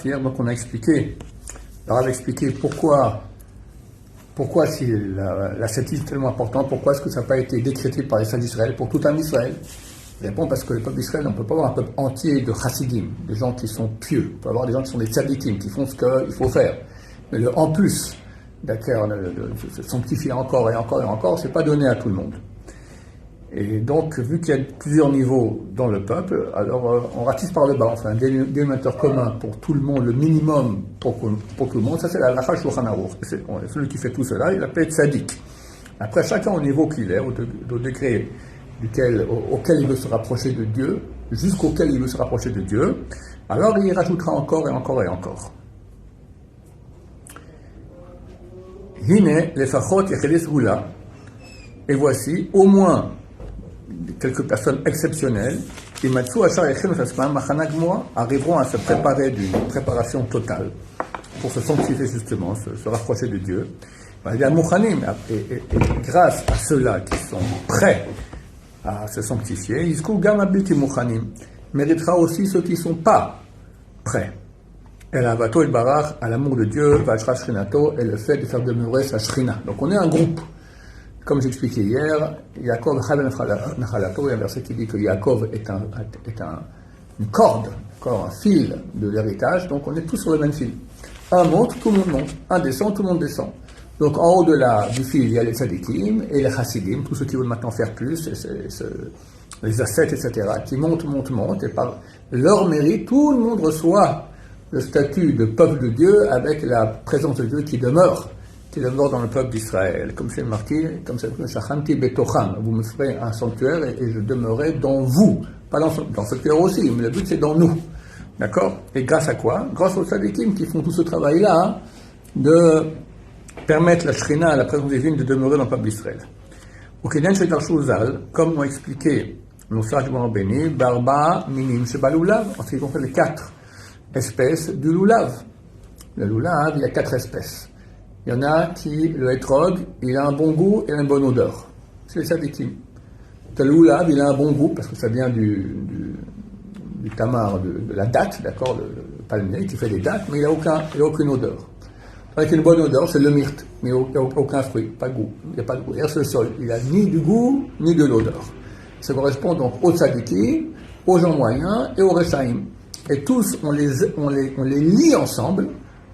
hier, donc on a expliqué, on a expliqué pourquoi si l'ascétisme est tellement important, pourquoi est-ce que ça n'a pas été décrété par les saints d'Israël pour tout un Israël? Je réponds parce que le peuple d'Israël, on ne peut pas avoir un peuple entier de chassidim, des gens qui sont pieux. On peut avoir des gens qui sont des tzadikim, qui font ce qu'il faut faire. Mais le en plus, d'accord, de se sanctifier encore et encore et encore, c'est pas donné à tout le monde. Et donc, vu qu'il y a plusieurs niveaux dans le peuple, alors on ratisse par le bas, on fait un dénominateur commun pour tout le monde, le minimum pour tout le monde, ça c'est la halakha Shulchan Aruch. Celui qui fait tout cela, il l'appelle tzadik. Après, chacun au niveau qu'il est, au degré auquel il veut se rapprocher de Dieu, jusqu'auquel il veut se rapprocher de Dieu, alors il rajoutera encore et encore et encore. Hine lefachot yecheles hula. Et voici, au moins, quelques personnes exceptionnelles qui arriveront à se préparer d'une préparation totale pour se sanctifier justement, se rapprocher de Dieu. Il y a Mouchanim, et grâce à ceux-là qui sont prêts à se sanctifier, Yizku Gam Abilti Mouchanim méritera aussi ceux qui ne sont pas prêts. El Avato El Barach, à l'amour de Dieu, Vachra Shrinato, et le fait de faire demeurer sa Shrina. Donc on est un groupe. Comme j'expliquais hier, Yaakov Chavel Nachalato, il y a un verset qui dit que Yaakov est une corde, un fil de l'héritage, donc on est tous sur le même fil. Un monte, tout le monde monte. Un descend, tout le monde descend. Donc en haut du fil, il y a les tzadikim et les chassidim, tous ceux qui veulent maintenant faire plus, les ascètes, etc., qui montent, et par leur mérite, tout le monde reçoit le statut de peuple de Dieu avec la présence de Dieu qui demeure dans le peuple d'Israël. Comme c'est marqué, comme c'est marqué, Shachanti betocham, vous me ferez un sanctuaire et je demeurerai dans vous. Pas dans ce cœur aussi, mais le but c'est dans nous. D'accord? Et grâce à quoi? Grâce aux tzadikim qui font tout ce travail-là, de permettre la Shrina, la présence divine, de demeurer dans le peuple d'Israël. Au Kenyan Shedarshu Zal, comme l'ont expliqué nos sages bénis, Barba, Minim, Shebalulav, en ce qui concerne les 4 espèces du loulav. Le loulav, il y a 4 espèces. Il y en a qui, le hétrog, il a un bon goût et une bonne odeur. C'est les tzadikim. Le loulav, il a un bon goût, parce que ça vient du tamar, de la date, d'accord, le palmier qui fait des dattes, mais il n'a aucune odeur. Avec une bonne odeur, c'est le myrte, mais il n'y a aucun fruit, pas de goût. Il n'y a pas de goût. Et ce sol, il n'a ni du goût, ni de l'odeur. Ça correspond donc aux tzadikim, aux gens moyens et aux rechaïm. Et tous, on les lie ensemble.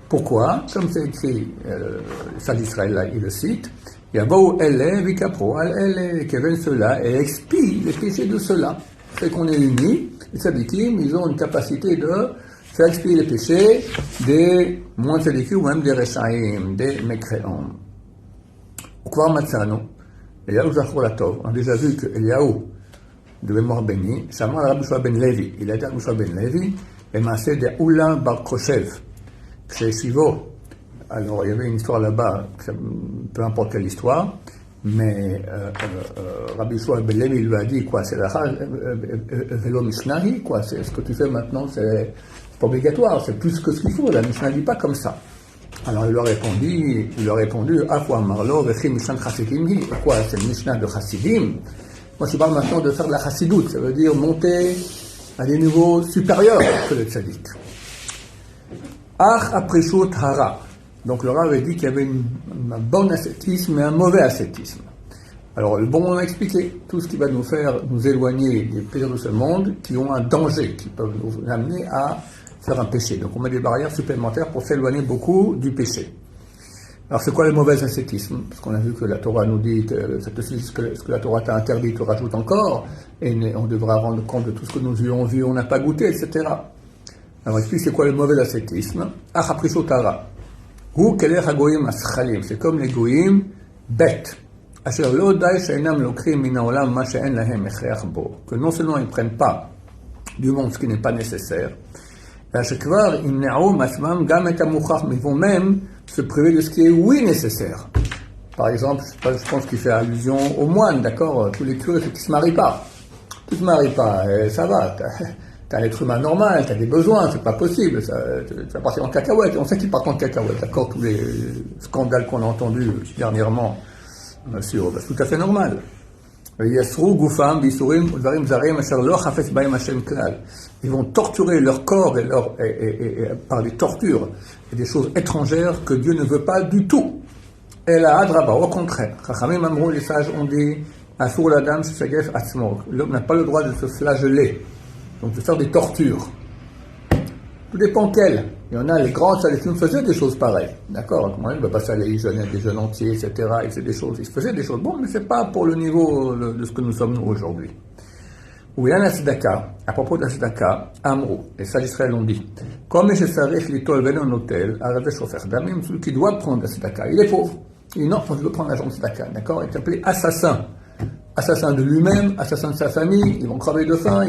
Pourquoi? Comme c'est écrit, le saint d'Israël, là, il le cite, Yabou ele vikapro al ele, qui viennent ceux-là et expient les péchés de ceux-là. C'est qu'on est unis, les tzadikim, ils ont une capacité de faire expier les péchés des moins tzadikim ou même des rechaïm, des mécréants. Au Kvar Matzano, Eliyahu Zachor Latov, on a déjà vu que Eliyahu, de mémoire béni, Shaman Rabbi Yoshua ben Levi, il a dit à Rabbi Yoshua ben Levi, et Maaseh de Oula Bar Koshev, chez Shivo. Alors, il y avait une histoire là-bas, peu importe quelle histoire, mais Rabbi Yoshua ben Levi lui a dit, quoi, c'est la Velo Mishnahi, quoi, c'est ce que tu fais maintenant, c'est pas obligatoire, c'est plus que ce qu'il faut, la Mishnah ne dit pas comme ça. Alors, il leur a répondu, Afwa Marlo, Vechi Mishnah Chassidim, quoi, c'est une Mishnah de Chassidim. Moi, je parle maintenant de faire de la chassidoute, ça veut dire monter à des niveaux supérieurs que le tzaddik. Ach aprishut hara. Donc le Rav avait dit qu'il y avait un bon ascétisme et un mauvais ascétisme. Alors le bon, on a expliqué tout ce qui va nous faire nous éloigner des plaisirs de ce monde, qui ont un danger, qui peuvent nous amener à faire un péché. Donc on met des barrières supplémentaires pour s'éloigner beaucoup du péché. Alors c'est quoi le mauvais ascétisme? Parce qu'on a vu que la Torah nous dit que ce que la Torah t'a interdit, tu rajoutes encore, et on devra rendre compte de tout ce que nous avons vu, on n'a pas goûté, etc. Alors explique c'est quoi le mauvais ascétisme? Achaprisotara. Ou keler hagoyim aschalim. C'est comme les goyim bêtes. Asher lo dai sheinam lokrim min haolam ma she'en lahem echreach bo. Que non seulement ils ne prennent pas du monde ce qui n'est pas nécessaire, mais ils vont même se priver de ce qui est oui nécessaire. Par exemple, je pense qu'il fait allusion aux moines, d'accord? Tous les curés qui ne se marient pas. Tu ne te maries pas, ça va, t'as un être humain normal, t'as des besoins, c'est pas possible, tu vas partir en cacahuète. On sait qu'ils partent en cacahuète, d'accord? Tous les scandales qu'on a entendus dernièrement, c'est tout à fait normal. Ils vont torturer leur corps par des tortures et des choses étrangères que Dieu ne veut pas du tout. Et la Hadraba, au contraire, Chachamim Amrou, les sages ont dit, Asur l'Adam Shegef Atzmo, l'homme n'a pas le droit de se flageller, donc de faire des tortures. Tout dépend quel. Il y en a, les grands salafim faisaient des choses pareilles. D'accord? Moi, il ne va pas s'aller, il jeûnait des jeûnes entiers, etc. Il faisait des choses, bon, mais c'est pas pour le niveau de ce que nous sommes nous aujourd'hui. Ou il y a un Tzedaka, à propos de la Tzedaka, Amrou, les sages Israël l'ont dit, comme je savais qu'il est venu en hôtel, arrêtez chauffeur d'Amim, celui qui doit prendre la Tzedaka, il est pauvre. Il dit non, je veux prendre l'argent de Tzedaka, d'accord? Il est appelé assassin. Assassin de lui-même, assassin de sa famille, ils vont crever de faim,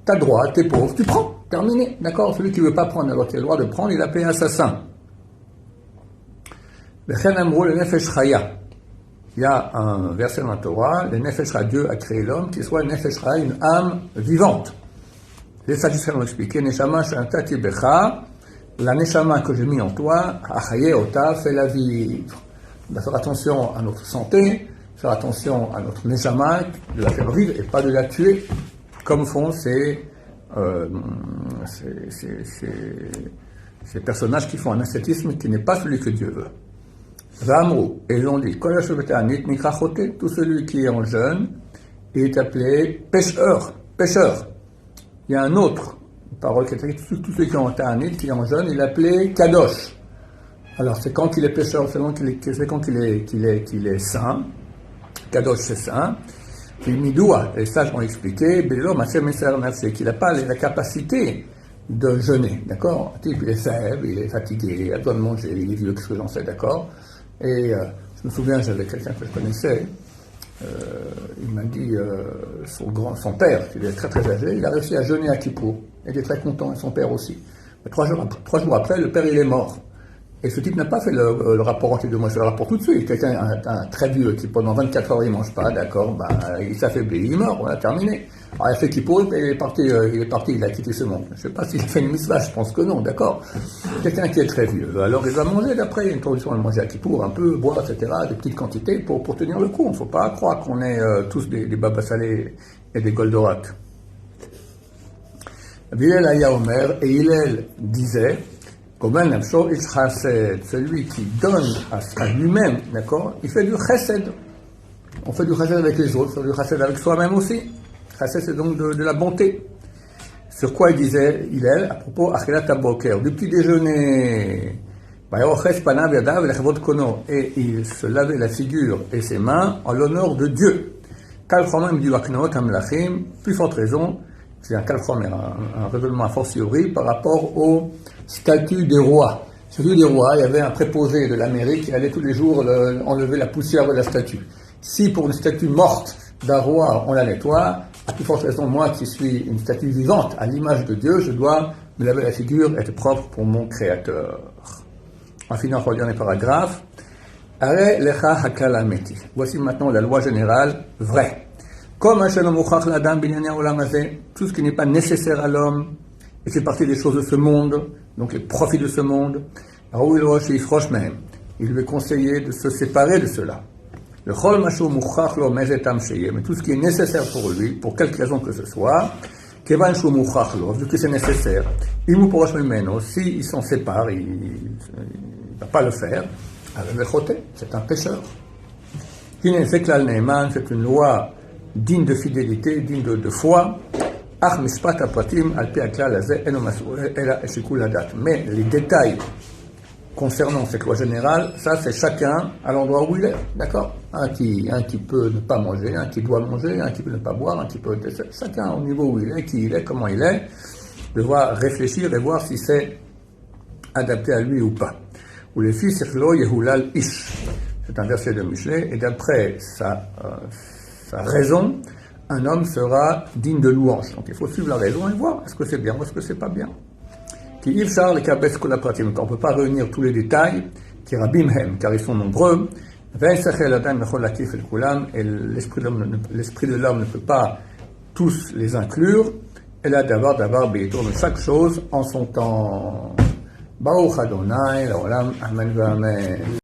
t'as droit, t'es pauvre, tu prends, terminé, d'accord? Celui qui ne veut pas prendre alors qu'il a le droit de prendre, il est appelé assassin. Le Chen Amrou, le Nefesh Chaya. Il y a un verset dans la Torah, le Nefesh Chaya, Dieu a créé l'homme, qui soit le Nefesh Chaya, une âme vivante. Les sages l'ont expliqué, Neshama Shantati Becha, la Neshama que j'ai mis en toi, Achaye Ota, fais-la vivre. On doit faire attention à notre santé, faire attention à notre Neshama, de la faire vivre et pas de la tuer, comme font ces personnages qui font un ascétisme qui n'est pas celui que Dieu veut. Vamrou, et ils ont dit, tout celui qui est en jeûne est appelé pêcheur. Il y a un autre parole qui est écrite, tout celui qui est en ta'anit, qui est en jeûne, il est appelé kadosh. Alors c'est quand il est pêcheur, c'est quand il est saint. Kadosh c'est saint. Puis midoua, les sages ont expliqué, qu'il n'a pas la capacité de jeûner, d'accord? Il est faible, il est fatigué, il a besoin de manger, il est vieux, qu'est-ce que j'en sais, d'accord? Et je me souviens, j'avais quelqu'un que je connaissais, il m'a dit, son père, qui est très très âgé, il a réussi à jeûner à Kippour. Il était très content, et son père aussi. Mais 3 jours après, le père il est mort. Et ce type n'a pas fait le rapport entre les deux. Moi, je fais le rapport tout de suite. Quelqu'un, un très vieux, qui pendant 24 heures il mange pas, d'accord, il s'affaiblit, il est mort, on a terminé. Alors il a fait Kippour, il est parti, il a quitté ce monde. Je sais pas s'il a fait une mitzvah, je pense que non, d'accord. Quelqu'un qui est très vieux. Alors il va manger d'après, il y a une tradition de manger à Kippour, un peu, boire, etc., des petites quantités pour tenir le coup. Il ne faut pas croire qu'on est tous des babas salés et des goldorak. Hillel Aya Omer, et Hillel disait, celui qui donne à lui-même, d'accord, il fait du chesed. On fait du chesed avec les autres, on fait du chesed avec soi-même aussi. Chesed, c'est donc de la bonté. Sur quoi il disait Hillel, à propos, Achilat Boker, du petit déjeuner, et il se lavait la figure et ses mains en l'honneur de Dieu. Plus forte raison, c'est un raisonnement a fortiori par rapport au statut des rois. Statut des rois, il y avait un préposé de l'Amérique qui allait tous les jours enlever la poussière de la statue. Si pour une statue morte d'un roi, on la nettoie, à plus forte raison, moi qui suis une statue vivante à l'image de Dieu, je dois me laver la figure, être propre pour mon Créateur. En finissant par le dernier paragraphe, Are lecha hakalameti. Voici maintenant la loi générale vraie. Comme tout ce qui n'est pas nécessaire à l'homme, et fait partie des choses de ce monde, donc les profits de ce monde, il lui est conseillé de se séparer de cela. Mais tout ce qui est nécessaire pour lui, pour quelque raison que ce soit, vu que c'est nécessaire, s'il s'en sépare, il ne va pas le faire, c'est un pécheur. C'est une loi digne de fidélité, digne de foi. Mais les détails concernant cette loi générale, ça c'est chacun à l'endroit où il est, d'accord? Un qui peut ne pas manger, un qui doit manger, un qui peut ne pas boire, un qui peut... Chacun au niveau où il est, qui il est, comment il est, devoir réfléchir et voir si c'est adapté à lui ou pas. Ou les fils, c'est un verset de Michelet, et d'après sa raison, un homme sera digne de louange. Donc il faut suivre la raison et voir est-ce que c'est bien ou est-ce que c'est pas bien. On ne peut pas réunir tous les détails, car ils sont nombreux, et l'esprit de l'homme ne peut pas tous les inclure, et là d'avoir de chaque chose en son temps. Baruch Adonai, l'olam, amen, amen.